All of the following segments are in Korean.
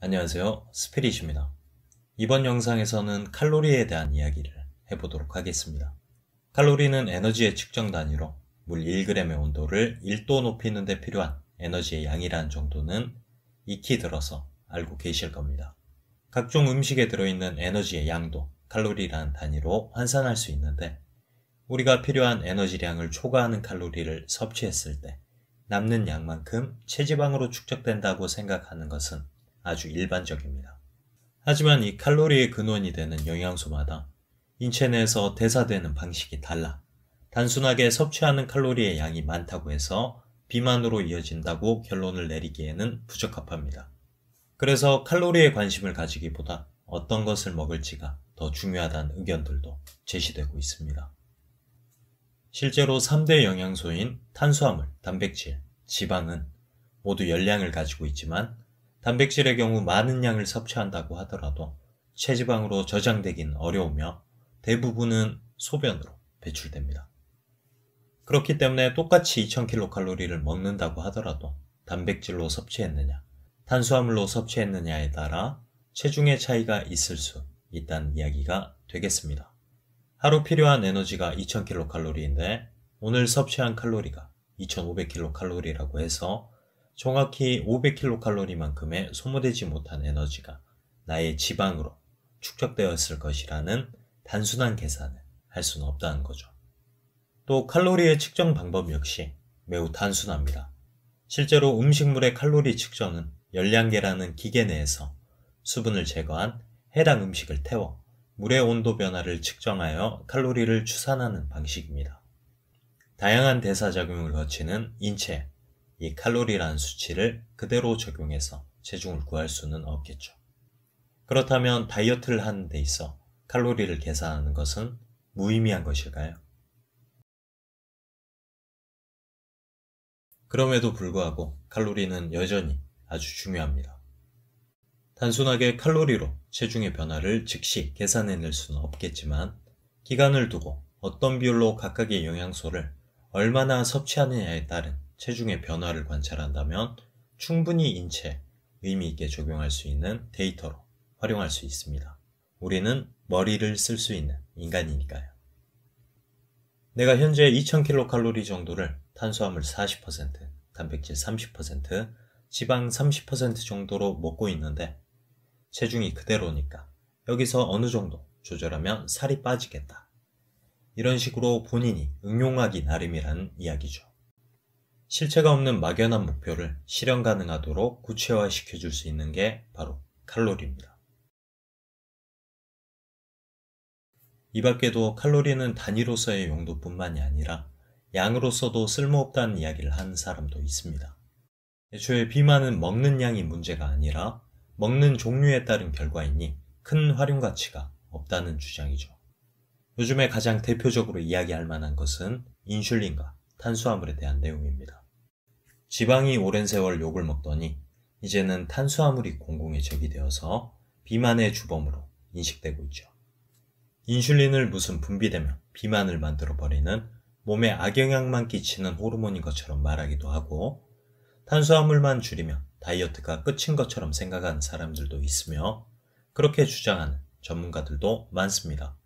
안녕하세요. 스피릿입니다. 이번 영상에서는 칼로리에 대한 이야기를 해보도록 하겠습니다. 칼로리는 에너지의 측정 단위로 물 1g의 온도를 1도 높이는 데 필요한 에너지의 양이라는 정도는 익히 들어서 알고 계실 겁니다. 각종 음식에 들어있는 에너지의 양도 칼로리라는 단위로 환산할 수 있는데, 우리가 필요한 에너지량을 초과하는 칼로리를 섭취했을 때 남는 양만큼 체지방으로 축적된다고 생각하는 것은 아주 일반적입니다. 하지만 이 칼로리의 근원이 되는 영양소마다 인체 내에서 대사되는 방식이 달라 단순하게 섭취하는 칼로리의 양이 많다고 해서 비만으로 이어진다고 결론을 내리기에는 부적합합니다. 그래서 칼로리에 관심을 가지기보다 어떤 것을 먹을지가 더 중요하다는 의견들도 제시되고 있습니다. 실제로 3대 영양소인 탄수화물, 단백질, 지방은 모두 열량을 가지고 있지만, 단백질의 경우 많은 양을 섭취한다고 하더라도 체지방으로 저장되긴 어려우며 대부분은 소변으로 배출됩니다. 그렇기 때문에 똑같이 2000kcal를 먹는다고 하더라도 단백질로 섭취했느냐, 탄수화물로 섭취했느냐에 따라 체중의 차이가 있을 수 있다는 이야기가 되겠습니다. 하루 필요한 에너지가 2000kcal인데 오늘 섭취한 칼로리가 2500kcal라고 해서 정확히 500kcal만큼의 소모되지 못한 에너지가 나의 지방으로 축적되었을 것이라는 단순한 계산을 할 수는 없다는 거죠. 또 칼로리의 측정 방법 역시 매우 단순합니다. 실제로 음식물의 칼로리 측정은 열량계라는 기계 내에서 수분을 제거한 해당 음식을 태워 물의 온도 변화를 측정하여 칼로리를 추산하는 방식입니다. 다양한 대사작용을 거치는 인체에 이 칼로리라는 수치를 그대로 적용해서 체중을 구할 수는 없겠죠. 그렇다면 다이어트를 하는 데 있어 칼로리를 계산하는 것은 무의미한 것일까요? 그럼에도 불구하고 칼로리는 여전히 아주 중요합니다. 단순하게 칼로리로 체중의 변화를 즉시 계산해낼 수는 없겠지만, 기간을 두고 어떤 비율로 각각의 영양소를 얼마나 섭취하느냐에 따른 체중의 변화를 관찰한다면 충분히 인체에 의미 있게 적용할 수 있는 데이터로 활용할 수 있습니다. 우리는 머리를 쓸 수 있는 인간이니까요. 내가 현재 2000kcal 정도를 탄수화물 40%, 단백질 30%, 지방 30% 정도로 먹고 있는데 체중이 그대로니까 여기서 어느 정도 조절하면 살이 빠지겠다. 이런 식으로 본인이 응용하기 나름이라는 이야기죠. 실체가 없는 막연한 목표를 실현 가능하도록 구체화시켜줄 수 있는 게 바로 칼로리입니다. 이 밖에도 칼로리는 단위로서의 용도뿐만이 아니라 양으로서도 쓸모없다는 이야기를 하는 사람도 있습니다. 애초에 비만은 먹는 양이 문제가 아니라 먹는 종류에 따른 결과이니 큰 활용 가치가 없다는 주장이죠. 요즘에 가장 대표적으로 이야기할 만한 것은 인슐린과 탄수화물에 대한 내용입니다. 지방이 오랜 세월 욕을 먹더니 이제는 탄수화물이 공공의 적이 되어서 비만의 주범으로 인식되고 있죠. 인슐린을 무슨 분비되면 비만을 만들어버리는 몸에 악영향만 끼치는 호르몬인 것처럼 말하기도 하고, 탄수화물만 줄이면 다이어트가 끝인 것처럼 생각하는 사람들도 있으며 그렇게 주장하는 전문가들도 많습니다.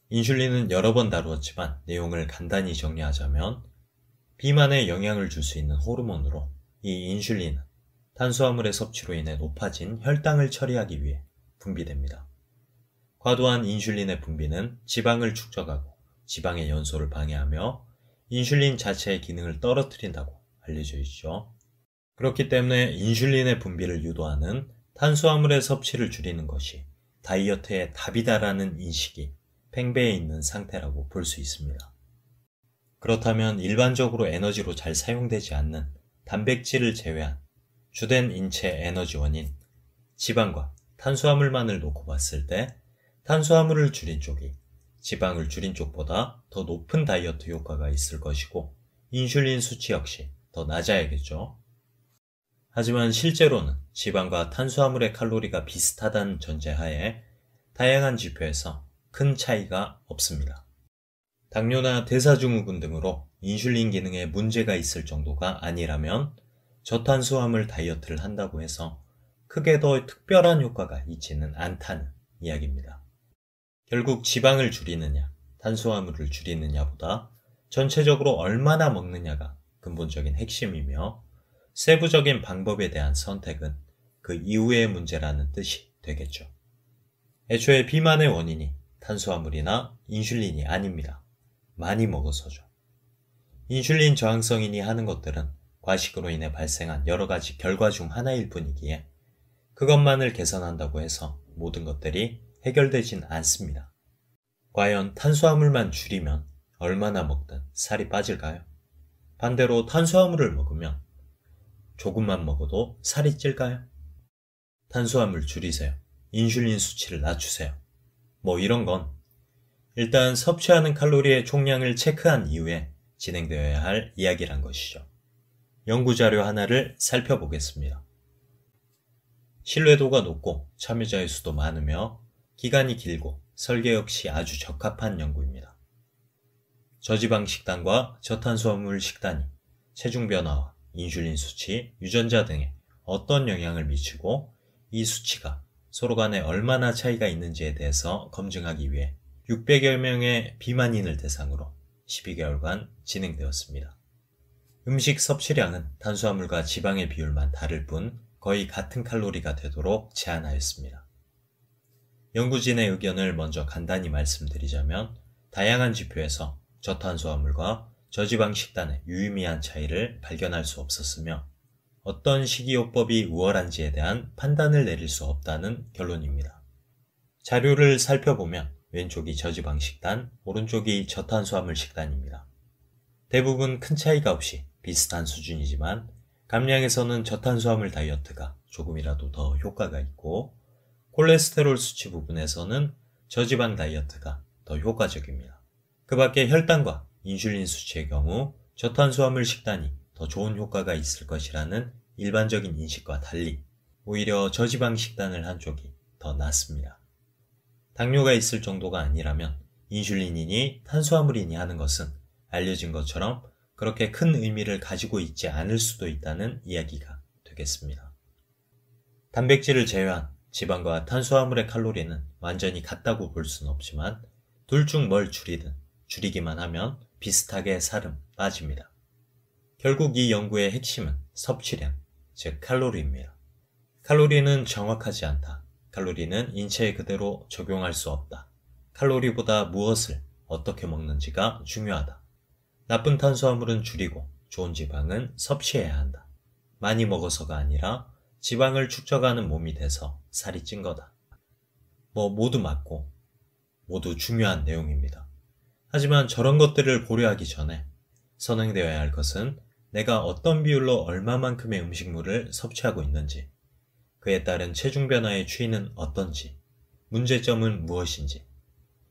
인슐린은 여러 번 다루었지만 내용을 간단히 정리하자면, 비만에 영향을 줄 수 있는 호르몬으로 이 인슐린은 탄수화물의 섭취로 인해 높아진 혈당을 처리하기 위해 분비됩니다. 과도한 인슐린의 분비는 지방을 축적하고 지방의 연소를 방해하며 인슐린 자체의 기능을 떨어뜨린다고 알려져 있죠. 그렇기 때문에 인슐린의 분비를 유도하는 탄수화물의 섭취를 줄이는 것이 다이어트의 답이다라는 인식이 팽배해 있는 상태라고 볼 수 있습니다. 그렇다면 일반적으로 에너지로 잘 사용되지 않는 단백질을 제외한 주된 인체 에너지원인 지방과 탄수화물만을 놓고 봤을 때 탄수화물을 줄인 쪽이 지방을 줄인 쪽보다 더 높은 다이어트 효과가 있을 것이고, 인슐린 수치 역시 더 낮아야겠죠. 하지만 실제로는 지방과 탄수화물의 칼로리가 비슷하다는 전제하에 다양한 지표에서 큰 차이가 없습니다. 당뇨나 대사증후군 등으로 인슐린 기능에 문제가 있을 정도가 아니라면 저탄수화물 다이어트를 한다고 해서 크게 더 특별한 효과가 있지는 않다는 이야기입니다. 결국 지방을 줄이느냐, 탄수화물을 줄이느냐보다 전체적으로 얼마나 먹느냐가 근본적인 핵심이며 세부적인 방법에 대한 선택은 그 이후의 문제라는 뜻이 되겠죠. 애초에 비만의 원인이 탄수화물이나 인슐린이 아닙니다. 많이 먹어서죠. 인슐린 저항성인이 하는 것들은 과식으로 인해 발생한 여러 가지 결과 중 하나일 뿐이기에 그것만을 개선한다고 해서 모든 것들이 해결되진 않습니다. 과연 탄수화물만 줄이면 얼마나 먹든 살이 빠질까요? 반대로 탄수화물을 먹으면 조금만 먹어도 살이 찔까요? 탄수화물 줄이세요. 인슐린 수치를 낮추세요. 뭐 이런 건 일단 섭취하는 칼로리의 총량을 체크한 이후에 진행되어야 할 이야기란 것이죠. 연구자료 하나를 살펴보겠습니다. 신뢰도가 높고 참여자의 수도 많으며 기간이 길고 설계 역시 아주 적합한 연구입니다. 저지방 식단과 저탄수화물 식단이 체중 변화와 인슐린 수치, 유전자 등에 어떤 영향을 미치고 이 수치가 서로 간에 얼마나 차이가 있는지에 대해서 검증하기 위해 600여 명의 비만인을 대상으로 12개월간 진행되었습니다. 음식 섭취량은 탄수화물과 지방의 비율만 다를 뿐 거의 같은 칼로리가 되도록 제한하였습니다. 연구진의 의견을 먼저 간단히 말씀드리자면 다양한 지표에서 저탄수화물과 저지방 식단의 유의미한 차이를 발견할 수 없었으며 어떤 식이요법이 우월한지에 대한 판단을 내릴 수 없다는 결론입니다. 자료를 살펴보면 왼쪽이 저지방 식단, 오른쪽이 저탄수화물 식단입니다. 대부분 큰 차이가 없이 비슷한 수준이지만 감량에서는 저탄수화물 다이어트가 조금이라도 더 효과가 있고 콜레스테롤 수치 부분에서는 저지방 다이어트가 더 효과적입니다. 그 밖에 혈당과 인슐린 수치의 경우 저탄수화물 식단이 더 좋은 효과가 있을 것이라는 일반적인 인식과 달리 오히려 저지방 식단을 한 쪽이 더 낫습니다. 당뇨가 있을 정도가 아니라면 인슐린이니 탄수화물이니 하는 것은 알려진 것처럼 그렇게 큰 의미를 가지고 있지 않을 수도 있다는 이야기가 되겠습니다. 단백질을 제외한 지방과 탄수화물의 칼로리는 완전히 같다고 볼 수는 없지만 둘 중 뭘 줄이든 줄이기만 하면 비슷하게 살은 빠집니다. 결국 이 연구의 핵심은 섭취량, 즉 칼로리입니다. 칼로리는 정확하지 않다. 칼로리는 인체에 그대로 적용할 수 없다. 칼로리보다 무엇을 어떻게 먹는지가 중요하다. 나쁜 탄수화물은 줄이고 좋은 지방은 섭취해야 한다. 많이 먹어서가 아니라 지방을 축적하는 몸이 돼서 살이 찐 거다. 모두 맞고 모두 중요한 내용입니다. 하지만 저런 것들을 고려하기 전에 선행되어야 할 것은 내가 어떤 비율로 얼마만큼의 음식물을 섭취하고 있는지, 그에 따른 체중 변화의 추이는 어떤지, 문제점은 무엇인지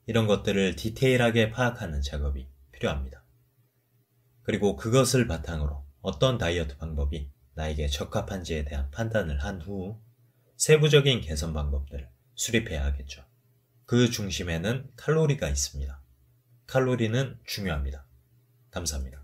이런 것들을 디테일하게 파악하는 작업이 필요합니다. 그리고 그것을 바탕으로 어떤 다이어트 방법이 나에게 적합한지에 대한 판단을 한 후 세부적인 개선 방법들을 수립해야 하겠죠. 그 중심에는 칼로리가 있습니다. 칼로리는 중요합니다. 감사합니다.